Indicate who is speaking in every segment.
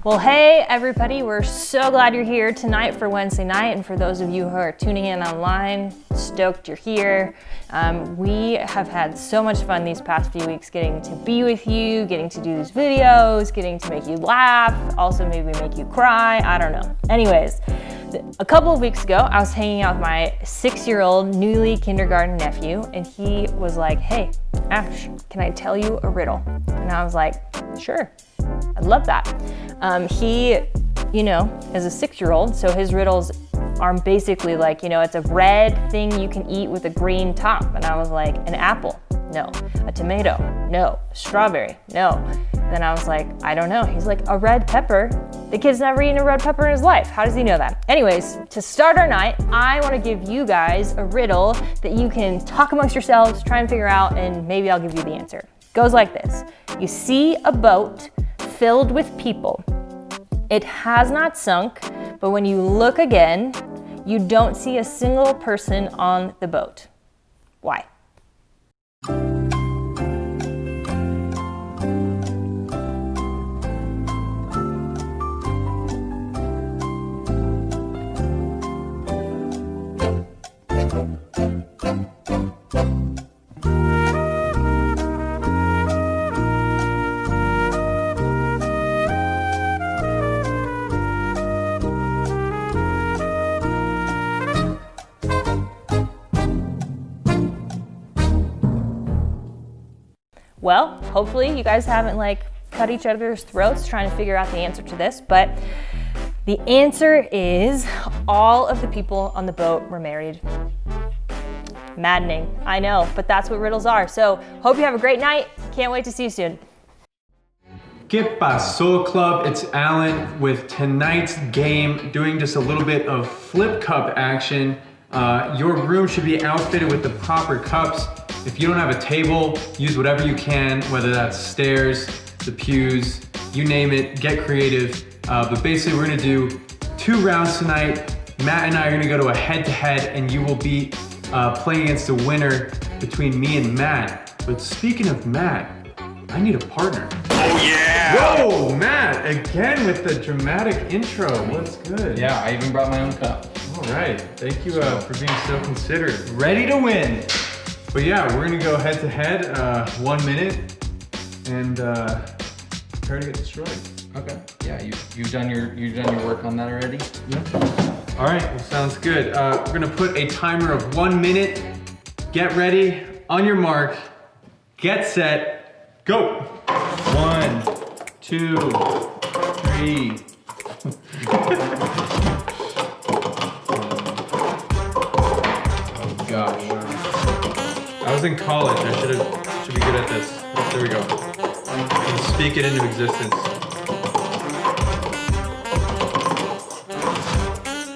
Speaker 1: Well, hey everybody, we're so glad you're here tonight for Wednesday night, and for those of you who are tuning in online, stoked you're here. We have had so much fun these past few weeks getting to be with you, getting to do these videos, getting to make you laugh, also maybe make you cry, I don't know. Anyways, a couple of weeks ago, I was hanging out with my 6-year-old newly kindergarten nephew, and he was like, hey, Ash, can I tell you a riddle? And I was like, sure, I'd love that. He, is a 6-year-old, so his riddles are basically like, it's a red thing you can eat with a green top. And I was like, an apple? No. A tomato? No. A strawberry? No. And then I was like, I don't know. He's like, a red pepper? The kid's never eaten a red pepper in his life. How does he know that? Anyways, to start our night, I want to give you guys a riddle that you can talk amongst yourselves, try and figure out, and maybe I'll give you the answer. It goes like this. You see a boat filled with people. It has not sunk, but when you look again, you don't see a single person on the boat. Why? Well, hopefully you guys haven't cut each other's throats trying to figure out the answer to this, but the answer is all of the people on the boat were married. Maddening, I know, but that's what riddles are. So hope you have a great night. Can't wait to see you soon.
Speaker 2: ¿Qué pasó, club? It's Alan with tonight's game, doing just a little bit of flip cup action. Your room should be outfitted with the proper cups. If you don't have a table, use whatever you can, whether that's stairs, the pews, you name it, get creative. But basically we're gonna do 2 rounds tonight. Matt and I are gonna go to a head-to-head, and you will be playing against the winner between me and Matt. But speaking of Matt, I need a partner.
Speaker 3: Oh yeah!
Speaker 2: Whoa, Matt, again with the dramatic intro. What's good?
Speaker 3: Yeah, I even brought my own cup.
Speaker 2: All right, thank you for being so considerate.
Speaker 3: Ready to win.
Speaker 2: But yeah, we're gonna go head to head, 1 minute, and try to get destroyed.
Speaker 3: Okay. Yeah, you've done your work on that already.
Speaker 2: Yeah. All right. Well, sounds good. We're gonna put a timer of 1 minute. Get ready. On your mark. Get set. Go.
Speaker 3: 1, 2, 3. Oh gosh.
Speaker 2: I was in college. I should be good at this. There we go. Speak it into existence.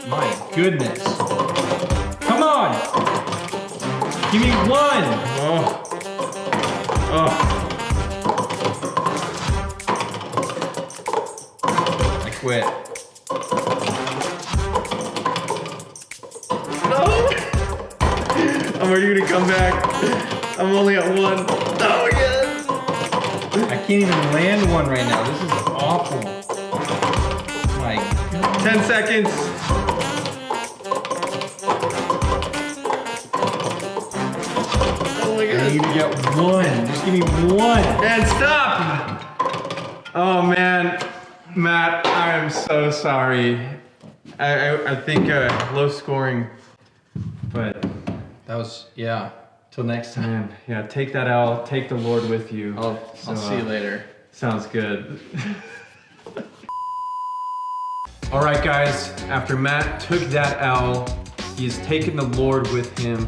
Speaker 3: My goodness. Come on. Give me 1.
Speaker 2: Oh. Oh.
Speaker 3: I quit.
Speaker 2: I'm already gonna come back. I'm only at 1. Oh, yes!
Speaker 3: I can't even land one right now. This is awful. My God.
Speaker 2: 10 seconds. Oh my
Speaker 3: I
Speaker 2: God.
Speaker 3: need to get 1. Just give me 1.
Speaker 2: And stop! Oh man, Matt, I am so sorry. I think low scoring, but
Speaker 3: That was, yeah. Till next time.
Speaker 2: man, yeah, take that L, take the Lord with you.
Speaker 3: I'll see you later.
Speaker 2: Sounds good. All right, guys, after Matt took that L, he's taken the Lord with him.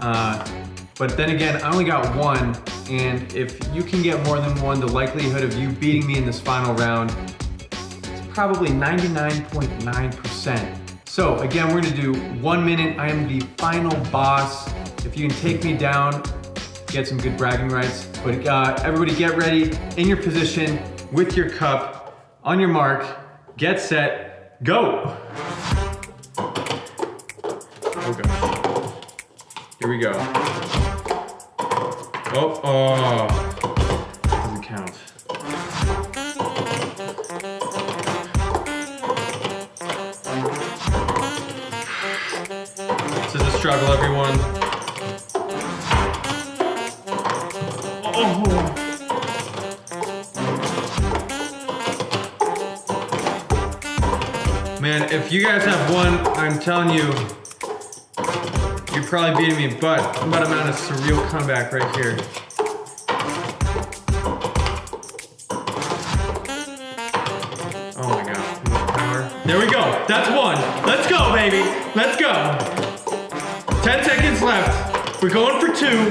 Speaker 2: But then again, I only got 1, and if you can get more than 1, the likelihood of you beating me in this final round is probably 99.9%. So again, we're gonna do 1 minute. I am the final boss. If you can take me down, get some good bragging rights. But everybody get ready, in your position, with your cup, on your mark, get set, go. Oh gosh. Here we go. Oh, doesn't count. struggle, everyone. Oh. Man, if you guys have one, I'm telling you, you're probably beating me, but I'm about to mount a surreal comeback right here. Oh my god, more power. There we go, that's one. Let's go, baby, let's go. 10 seconds left. We're going for two.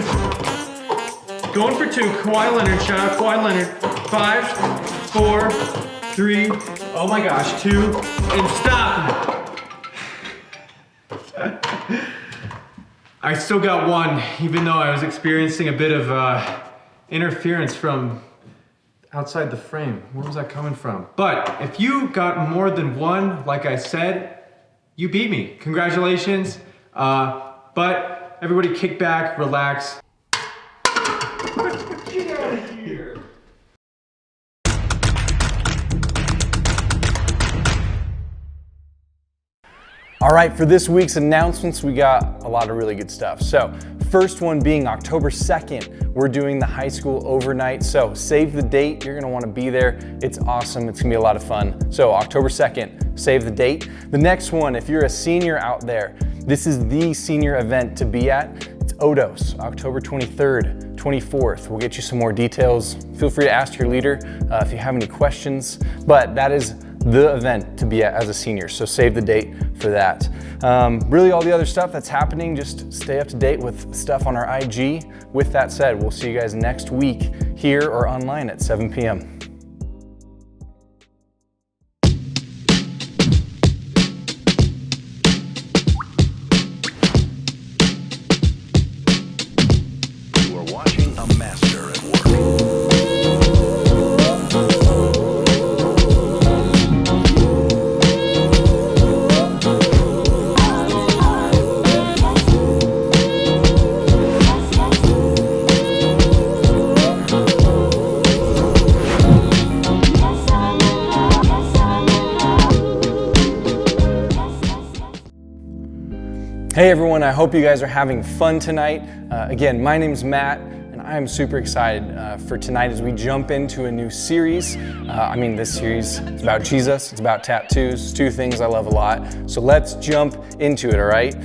Speaker 2: Going for two, Kawhi Leonard, shout out Kawhi Leonard. 5, 4, 3, oh my gosh, 2, and stop. I still got one, even though I was experiencing a bit of interference from outside the frame. Where was that coming from? But if you got more than one, like I said, you beat me. Congratulations. But everybody kick back, relax. Get out of here.
Speaker 4: All right, for this week's announcements, we got a lot of really good stuff. So, first one being October 2nd, we're doing the high school overnight. So, save the date, you're gonna wanna be there. It's awesome, it's gonna be a lot of fun. So, October 2nd, save the date. The next one, if you're a senior out there, this is the senior event to be at. It's Odos, October 23rd, 24th. We'll get you some more details. Feel free to ask your leader if you have any questions, but that is the event to be at as a senior, so save the date for that. Really all the other stuff that's happening, just stay up to date with stuff on our IG. With that said, we'll see you guys next week here or online at 7 p.m.
Speaker 5: You are watching a master at work.
Speaker 4: Hey everyone, I hope you guys are having fun tonight. Again, my name's Matt, and I am super excited for tonight as we jump into a new series. This series is about Jesus, it's about tattoos, two things I love a lot. So let's jump into it, all right?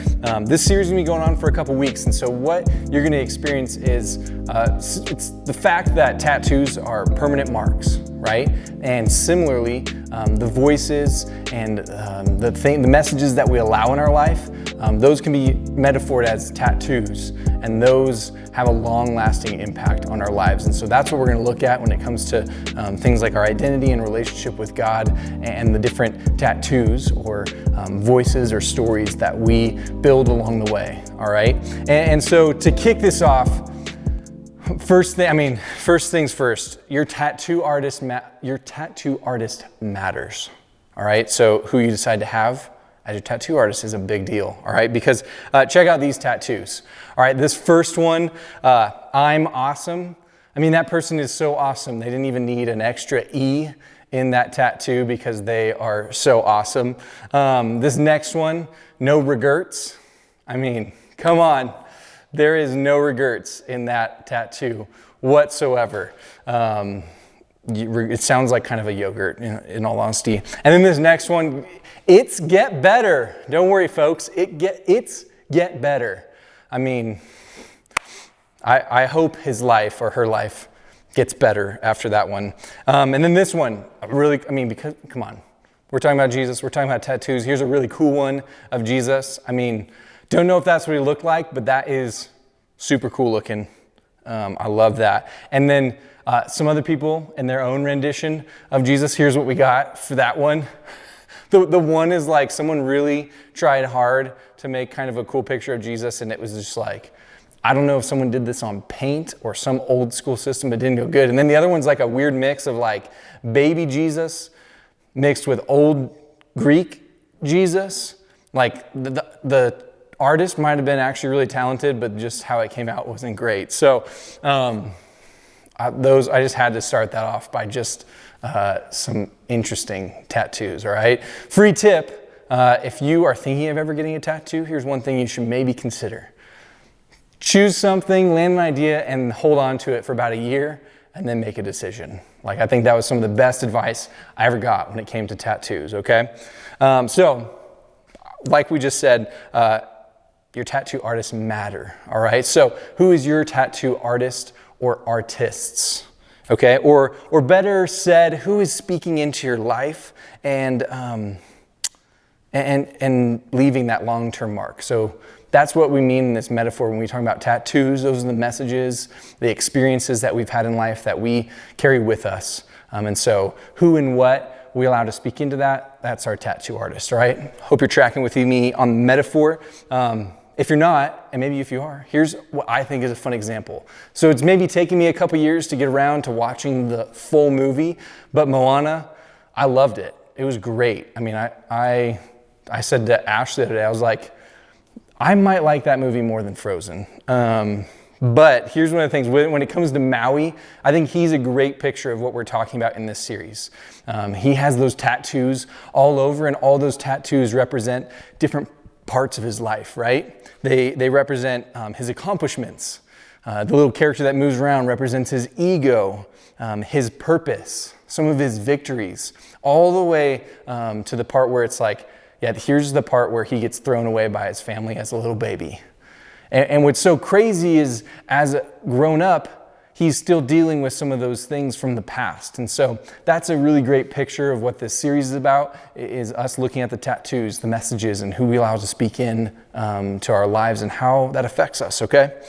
Speaker 4: This series is gonna be going on for a couple weeks, and so what you're gonna experience is it's the fact that tattoos are permanent marks, right? And similarly, the voices and the messages that we allow in our life, those can be metaphored as tattoos, and those have a long-lasting impact on our lives. And so that's what we're going to look at when it comes to things like our identity and relationship with God and the different tattoos or voices or stories that we build along the way, all right? And so to kick this off, first things first, your tattoo artist matters, all right? So who you decide to have as your tattoo artist is a big deal, all right? Because check out these tattoos. All right, this first one, I'm awesome. That person is so awesome. They didn't even need an extra E in that tattoo because they are so awesome. This next one, no regrets. Come on. There is no regrets in that tattoo whatsoever. It sounds like kind of a yogurt, in all honesty. And then this next one, it's get better. Don't worry, folks. It's get better. I hope his life or her life gets better after that one. And then this one, because come on, we're talking about Jesus. We're talking about tattoos. Here's a really cool one of Jesus. Don't know if that's what he looked like, but that is super cool looking. I love that. And then some other people in their own rendition of Jesus. Here's what we got for that one. The one is like someone really tried hard to make kind of a cool picture of Jesus, and it was just like, I don't know if someone did this on paint or some old school system, but didn't go good. And then the other one's like a weird mix of like baby Jesus mixed with old Greek Jesus. Like the artist might have been actually really talented, but just how it came out wasn't great. So I just had to start that off by just some interesting tattoos, all right? Free tip, if you are thinking of ever getting a tattoo, here's one thing you should maybe consider. Choose something, land an idea, and hold on to it for about a year, and then make a decision. Like, I think that was some of the best advice I ever got when it came to tattoos, okay? So, like we just said, your tattoo artists matter, all right? So, who is your tattoo artist or artists? Okay, or better said, who is speaking into your life and leaving that long-term mark? So that's what we mean in this metaphor when we talk about tattoos. Those are the messages, the experiences that we've had in life that we carry with us. And so who and what we allow to speak into that, that's our tattoo artist, all right? Hope you're tracking with me on the metaphor. If you're not, and maybe if you are, here's what I think is a fun example. So it's maybe taken me a couple years to get around to watching the full movie, but Moana, I loved it. It was great. I mean, I said to Ashley the other day, I was like, I might like that movie more than Frozen. But here's one of the things, when it comes to Maui, I think he's a great picture of what we're talking about in this series. He has those tattoos all over, and all those tattoos represent different parts of his life, right? They represent his accomplishments. The little character that moves around represents his ego, his purpose, some of his victories, all the way to the part where it's like, yeah, here's the part where he gets thrown away by his family as a little baby. And what's so crazy is, as a grown up, he's still dealing with some of those things from the past. And so that's a really great picture of what this series is about, is us looking at the tattoos, the messages, and who we allow to speak in to our lives and how that affects us, okay?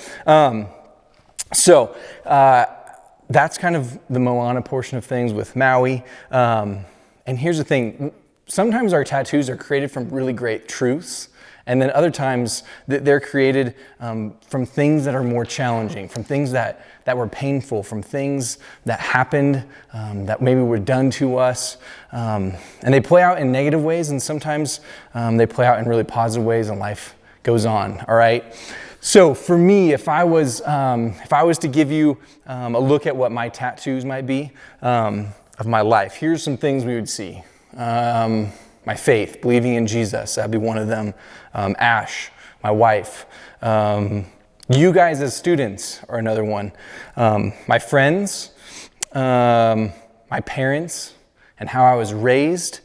Speaker 4: So that's kind of the Moana portion of things with Maui. And here's the thing. Sometimes our tattoos are created from really great truths, and then other times they're created from things that are more challenging, from things that were painful, from things that happened that maybe were done to us. And they play out in negative ways, and sometimes they play out in really positive ways, and life goes on, all right? So for me, if I was to give you a look at what my tattoos might be of my life, here's some things we would see. My faith, believing in Jesus, that'd be one of them. Ash, my wife. You guys as students are another one. My friends, my parents, and how I was raised.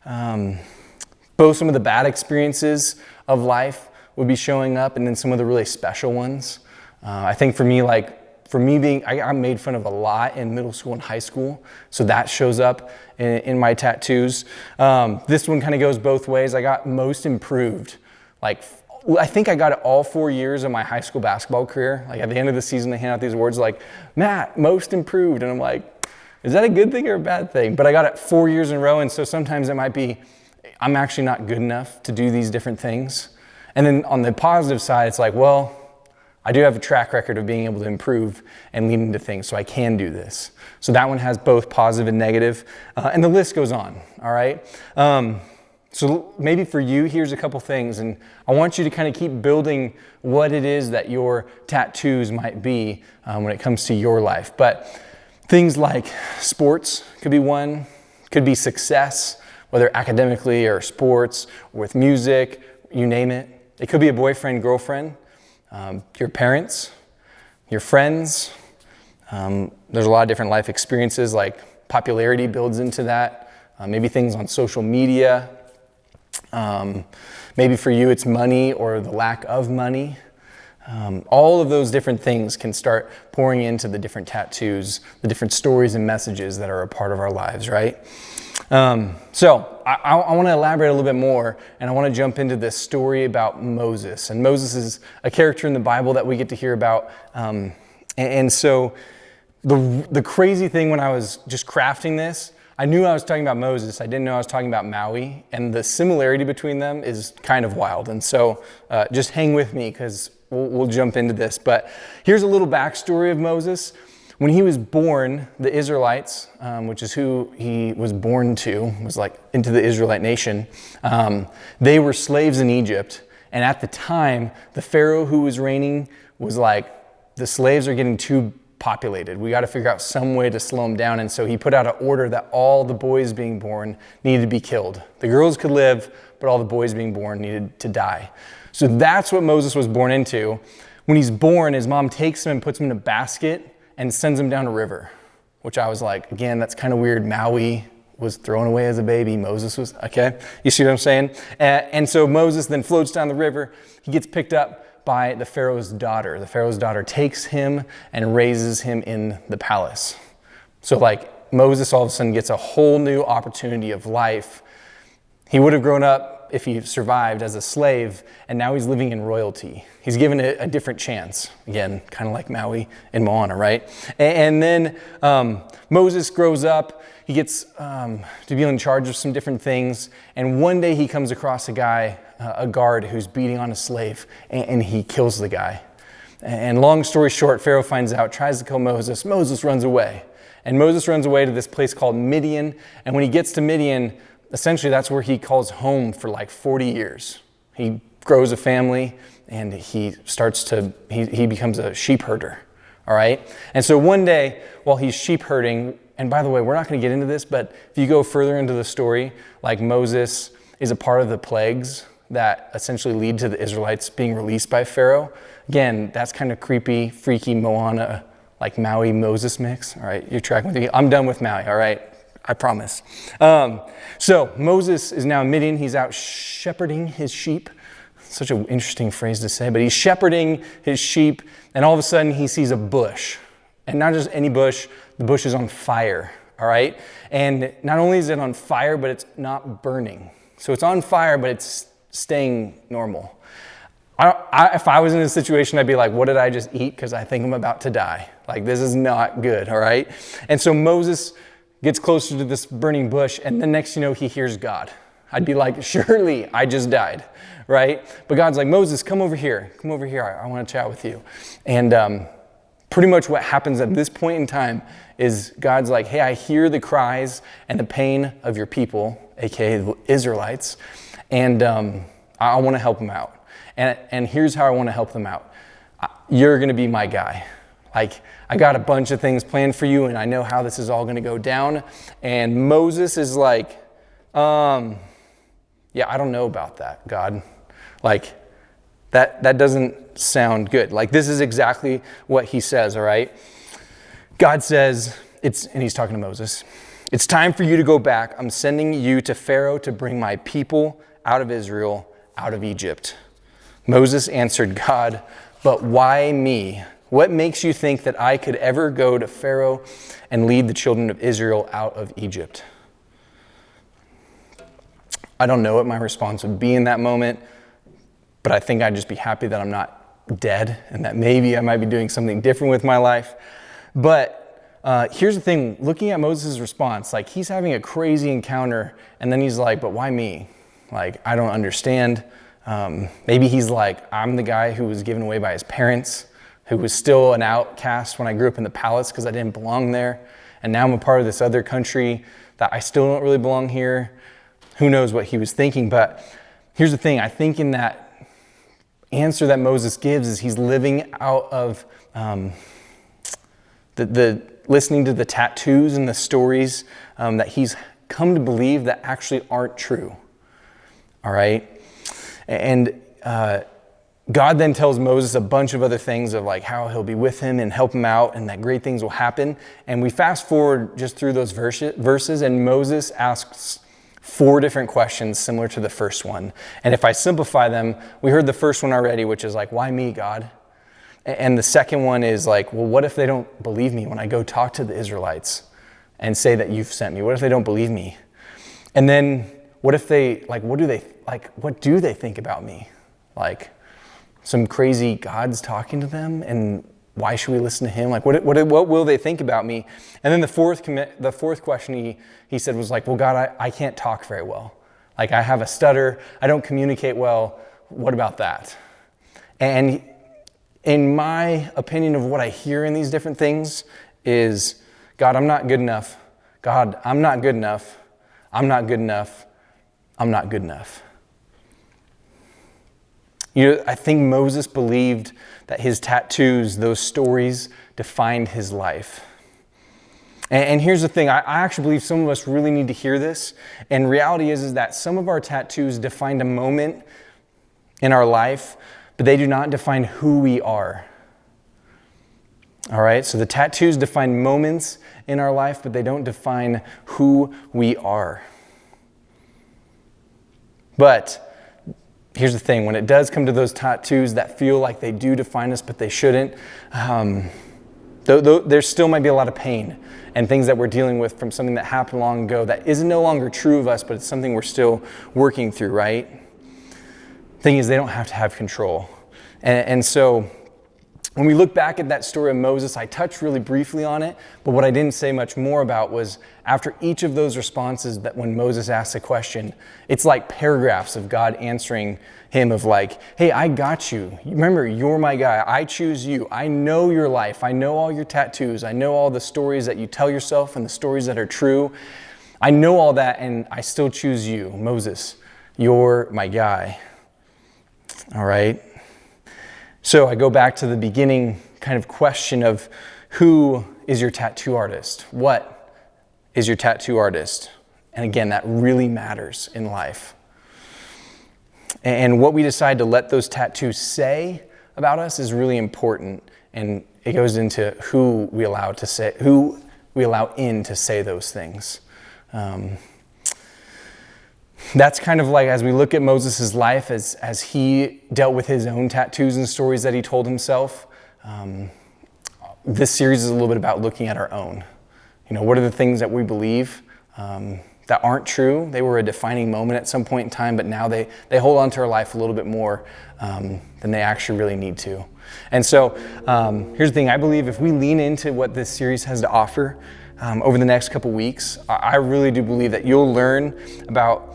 Speaker 4: Both some of the bad experiences of life would be showing up, and then some of the really special ones. I think for me, I got made fun of a lot in middle school and high school, so that shows up in my tattoos. This one kind of goes both ways. I got most improved. I think I got it all 4 years of my high school basketball career. Like, at the end of the season, they hand out these awards like, Matt, most improved. And I'm like, is that a good thing or a bad thing? But I got it 4 years in a row, and so sometimes it might be, I'm actually not good enough to do these different things. And then on the positive side, it's like, well, I do have a track record of being able to improve and lead into things, so I can do this. So that one has both positive and negative, and the list goes on, all right? So maybe for you, here's a couple things, and I want you to kind of keep building what it is that your tattoos might be when it comes to your life. But things like sports could be one, could be success, whether academically or sports, or with music, you name it. It could be a boyfriend, girlfriend, your parents, your friends. There's a lot of different life experiences, like popularity builds into that. Maybe things on social media. Maybe for you it's money or the lack of money. All of those different things can start pouring into the different tattoos, the different stories and messages that are a part of our lives, right? So I want to elaborate a little bit more, and I want to jump into this story about Moses. And Moses is a character in the Bible that we get to hear about. And so the crazy thing when I was just crafting this, I knew I was talking about Moses. I didn't know I was talking about Maui. And the similarity between them is kind of wild. And so just hang with me, because we'll jump into this. But here's a little backstory of Moses. When he was born, the Israelites, which is who he was born to, was like into the Israelite nation, they were slaves in Egypt. And at the time, the Pharaoh who was reigning was like, the slaves are getting too populated. We got to figure out some way to slow him down. And so he put out an order that all the boys being born needed to be killed. The girls could live, but all the boys being born needed to die. So that's what Moses was born into. When he's born, his mom takes him and puts him in a basket and sends him down a river, which I was like, again, that's kind of weird. Maui was thrown away as a baby. Moses was, okay? You see what I'm saying? And so Moses then floats down the river. He gets picked up by the Pharaoh's daughter. The Pharaoh's daughter takes him and raises him in the palace. So like Moses all of a sudden gets a whole new opportunity of life. He would have grown up, if he survived, as a slave, and now he's living in royalty. He's given a different chance. Again, kind of like Maui and Moana, right? And then Moses grows up. He gets to be in charge of some different things. And one day he comes across a guy, a guard who's beating on a slave, and he kills the guy. And long story short, Pharaoh finds out, tries to kill Moses. Moses runs away. And Moses runs away to this place called Midian. And when he gets to Midian, essentially that's where he calls home for like 40 years. He grows a family and he becomes a sheep herder. All right. And so one day while he's sheep herding, and by the way, we're not going to get into this, but if you go further into the story, like Moses is a part of the plagues that essentially lead to the Israelites being released by Pharaoh. Again, that's kind of creepy, freaky Moana, like Maui Moses mix. All right, you're tracking with me. I'm done with Maui, all right? I promise. So Moses is now in Midian. He's out shepherding his sheep. Such an interesting phrase to say, but he's shepherding his sheep, and all of a sudden he sees a bush. And not just any bush, the bush is on fire, all right? And not only is it on fire, but it's not burning. So it's on fire, but it's staying normal. If I was in this situation, I'd be like, what did I just eat? Because I think I'm about to die. Like, this is not good, all right? And so Moses gets closer to this burning bush, and the next you know, he hears God. I'd be like, surely I just died, right? But God's like, Moses, come over here. Come over here. I want to chat with you. And pretty much what happens at this point in time is God's like, hey, I hear the cries and the pain of your people, aka the Israelites, and I want to help them out. And here's how I want to help them out. You're going to be my guy. Like, I got a bunch of things planned for you, and I know how this is all going to go down. And Moses is like, yeah, I don't know about that, God. Like, that doesn't sound good. Like, this is exactly what he says, all right? God says, and he's talking to Moses, it's time for you to go back. I'm sending you to Pharaoh to bring my people out of Israel, out of Egypt. Moses answered God, but why me? What makes you think that I could ever go to Pharaoh and lead the children of Israel out of Egypt? I don't know what my response would be in that moment, but I think I'd just be happy that I'm not dead and that maybe I might be doing something different with my life. But here's the thing, looking at Moses' response, like he's having a crazy encounter and then he's like, but why me? Like, I don't understand. Maybe he's like, I'm the guy who was given away by his parents, who was still an outcast when I grew up in the palace because I didn't belong there. And now I'm a part of this other country that I still don't really belong here. Who knows what he was thinking, but here's the thing. I think in that answer that Moses gives is he's living out of the listening to the tattoos and the stories that he's come to believe that actually aren't true. All right? And God then tells Moses a bunch of other things of like how he'll be with him and help him out and that great things will happen. And we fast forward just through those verses and Moses asks 4 different questions similar to the first one. And if I simplify them, we heard the first one already, which is like, why me, God? And the second one is like, well, what if they don't believe me when I go talk to the Israelites and say that you've sent me? What if they don't believe me? And then what if they, like, what do they think about me? Like, some crazy God's talking to them, and why should we listen to him? Like, what will they think about me? And then the fourth question he said was like, well, God, I can't talk very well. Like, I have a stutter. I don't communicate well. What about that? And in my opinion of what I hear in these different things is, God, I'm not good enough. God, I'm not good enough. I'm not good enough. I'm not good enough. I think Moses believed that his tattoos, those stories, defined his life. And here's the thing, I actually believe some of us really need to hear this. And reality is that some of our tattoos defined a moment in our life, but they do not define who we are. All right, so the tattoos define moments in our life, but they don't define who we are. But here's the thing, when it does come to those tattoos that feel like they do define us, but they shouldn't, there still might be a lot of pain and things that we're dealing with from something that happened long ago that isn't no longer true of us, but it's something we're still working through, right? Thing is, they don't have to have control. And so when we look back at that story of Moses, I touched really briefly on it, but what I didn't say much more about was after each of those responses, that when Moses asks a question, it's like paragraphs of God answering him of like, hey, I got you. Remember, you're my guy. I choose you. I know your life. I know all your tattoos. I know all the stories that you tell yourself and the stories that are true. I know all that, and I still choose you, Moses. You're my guy. All right? So I go back to the beginning kind of question of who is your tattoo artist? What is your tattoo artist? And again, that really matters in life. And what we decide to let those tattoos say about us is really important. And it goes into who we allow in to say those things. That's kind of like as we look at Moses' life as he dealt with his own tattoos and stories that he told himself. This series is a little bit about looking at our own. You know, what are the things that we believe that aren't true? They were a defining moment at some point in time, but now they hold on to our life a little bit more than they actually really need to. And so here's the thing. I believe if we lean into what this series has to offer over the next couple weeks, I really do believe that you'll learn about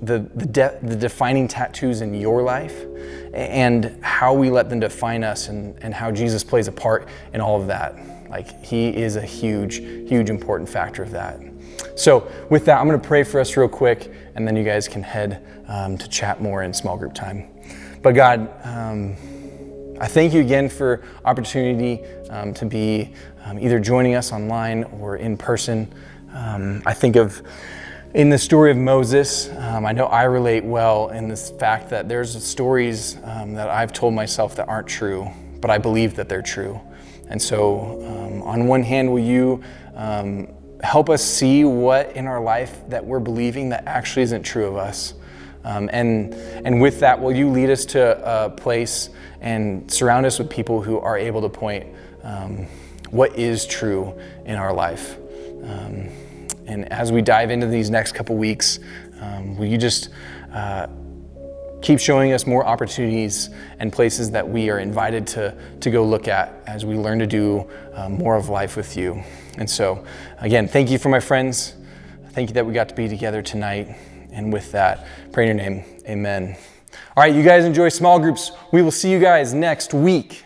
Speaker 4: the defining tattoos in your life and how we let them define us and how Jesus plays a part in all of that. Like, he is a huge, huge important factor of that. So with that, I'm going to pray for us real quick, and then you guys can head to chat more in small group time. But God, I thank you again for opportunity to be either joining us online or in person. I think of in the story of Moses, I know I relate well in this fact that there's stories that I've told myself that aren't true, but I believe that they're true. And so on one hand, will you help us see what in our life that we're believing that actually isn't true of us? And with that, will you lead us to a place and surround us with people who are able to point what is true in our life? And as we dive into these next couple weeks, will you just keep showing us more opportunities and places that we are invited to go look at as we learn to do more of life with you. And so, again, thank you for my friends. Thank you that we got to be together tonight. And with that, pray in your name, amen. All right, you guys enjoy small groups. We will see you guys next week.